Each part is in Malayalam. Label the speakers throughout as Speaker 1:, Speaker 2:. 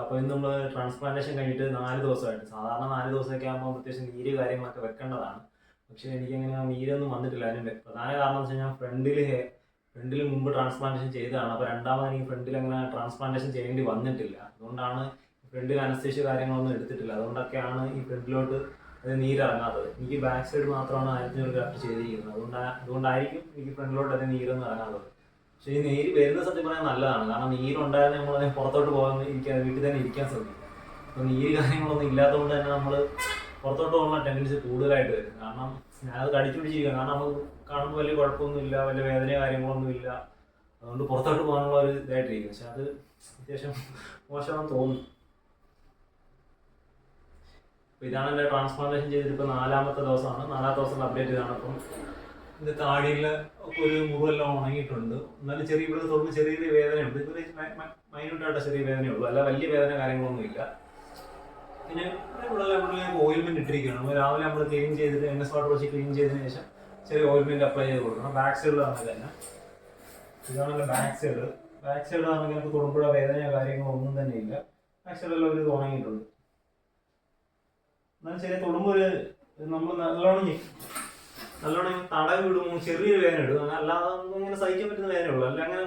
Speaker 1: അപ്പോൾ ഇന്ന് നമ്മൾ ട്രാൻസ്പ്ലാന്റേഷൻ കഴിഞ്ഞിട്ട് 4 ദിവസമായിട്ട്, സാധാരണ 4 ദിവസമൊക്കെ ആകുമ്പോൾ പ്രത്യേകിച്ച് നീര് കാര്യങ്ങളൊക്കെ വെക്കേണ്ടതാണ്. പക്ഷേ എനിക്കങ്ങനെ നീരൊന്നും വന്നിട്ടില്ല. അതിന് പ്രധാന കാരണം എന്ന് വെച്ച് കഴിഞ്ഞാൽ ഫ്രണ്ടിൽ മുമ്പ് ട്രാൻസ്പ്ലാന്റേഷൻ ചെയ്തതാണ്. അപ്പോൾ രണ്ടാമത് എനിക്ക് ഫ്രണ്ടിൽ അങ്ങനെ ട്രാൻസ്പ്ലാന്റേഷൻ ചെയ്യേണ്ടി വന്നിട്ടില്ല. അതുകൊണ്ടാണ് ഫ്രണ്ടിൽ അനസ്തേഷ്യ കാര്യങ്ങളൊന്നും എടുത്തിട്ടില്ല. അതുകൊണ്ടൊക്കെയാണ് ഈ ഫ്രണ്ടിലോട്ട് നീരിറങ്ങാത്തത്. എനിക്ക് ബാക്ക് സൈഡ് മാത്രമാണ് 1500 ഗ്രാഫ്റ്റ് ചെയ്തിരിക്കുന്നത്. അതുകൊണ്ടായിരിക്കും എനിക്ക് ഫ്രണ്ടിലോട്ട് അതിന് നീരൊന്നും ഇറങ്ങാത്തത്. പക്ഷേ ഈ നീര് വരുന്ന സത്യം പറയാൻ നല്ലതാണ്. കാരണം നീരുണ്ടായാലും നമ്മൾ പുറത്തോട്ട് പോകാൻ വീട്ടിൽ തന്നെ ഇരിക്കാൻ ശ്രമിക്കും. അപ്പോൾ നീര് കാര്യങ്ങളൊന്നും ഇല്ലാത്തതുകൊണ്ട് തന്നെ നമ്മൾ പുറത്തോട്ട് പോകുന്ന ടെൻഡൻസി കൂടുതലായിട്ട് വരും. കാരണം ഞാനത് കടിച്ചു പിടിച്ചിരിക്കുക. കാരണം നമുക്ക് കാണുമ്പോൾ വലിയ കുഴപ്പമൊന്നുമില്ല, വലിയ വേദനയോ കാര്യങ്ങളൊന്നും ഇല്ല. അതുകൊണ്ട് പുറത്തോട്ട് പോകാനുള്ള ഒരു ഇതായിട്ടിരിക്കും. പക്ഷെ അത് അത്യാവശ്യം മോശമാണെന്ന് തോന്നുന്നു. അപ്പോൾ ഇതാണ് എൻ്റെ ട്രാൻസ്പ്ലാന്റേഷൻ ചെയ്തിട്ട് ഇപ്പോൾ 4ാമത്തെ ദിവസമാണ്. 4ാമത്തെ ദിവസം അപ്ഡേറ്റ് ചെയ്താണ്. അപ്പം ഇത് താടിയിൽ ഒക്കെ ഒരു മുറിവെല്ലാം ഉണങ്ങിയിട്ടുണ്ട്. എന്നാലും ഇവിടെ തൊടുമ്പോൾ ചെറിയൊരു വേദനയുണ്ട്. ഇതൊരു മൈന്യൂട്ടായിട്ട് ചെറിയ വേദനയുള്ളൂ, അല്ല വലിയ വേദന കാര്യങ്ങളൊന്നും ഇല്ല. പിന്നെ ഇവിടെ ഓയിൽമെന്റ് ഇട്ടിരിക്കുകയാണ്. രാവിലെ നമ്മൾ ക്ലീൻ ചെയ്തിട്ട് NS വാട്ടർ വെച്ച് ക്ലീൻ ചെയ്തതിന് ശേഷം ചെറിയ ഓയിൽമെന്റ് അപ്ലൈ ചെയ്ത് കൊടുക്കണം. ബാക്ക് സൈഡിലാണ് തന്നെ. ഇതാണ് ബാക്ക് സൈഡ്. ബാക്ക് സൈഡ് ആണെങ്കിൽ നമുക്ക് തൊടുമ്പോഴോ വേദനയോ കാര്യങ്ങളോ ഒന്നും തന്നെ ഇല്ല. ബാക്ക് സൈഡെല്ലാം ഒരു ഉണങ്ങിയിട്ടുണ്ട്. എന്നാലും ചെറിയ തൊടുമ്പോൾ നമ്മൾ നല്ലോണം തടവി വിടുമ്പോൾ ചെറിയൊരു വേദന ഇടും. അല്ലാതെ ഇങ്ങനെ സഹിക്കാൻ പറ്റുന്ന വേദനയുള്ളൂ. അല്ല അങ്ങനെ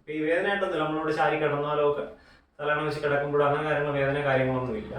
Speaker 1: ഈ വേദനയായിട്ടൊന്നുമില്ല. നമ്മളിവിടെ ചാരി കിടന്നാലോ ഒക്കെ തലയണ വെച്ച് കിടക്കുമ്പോഴോ അങ്ങനെ വേദന കാര്യങ്ങളൊന്നും ഇല്ല.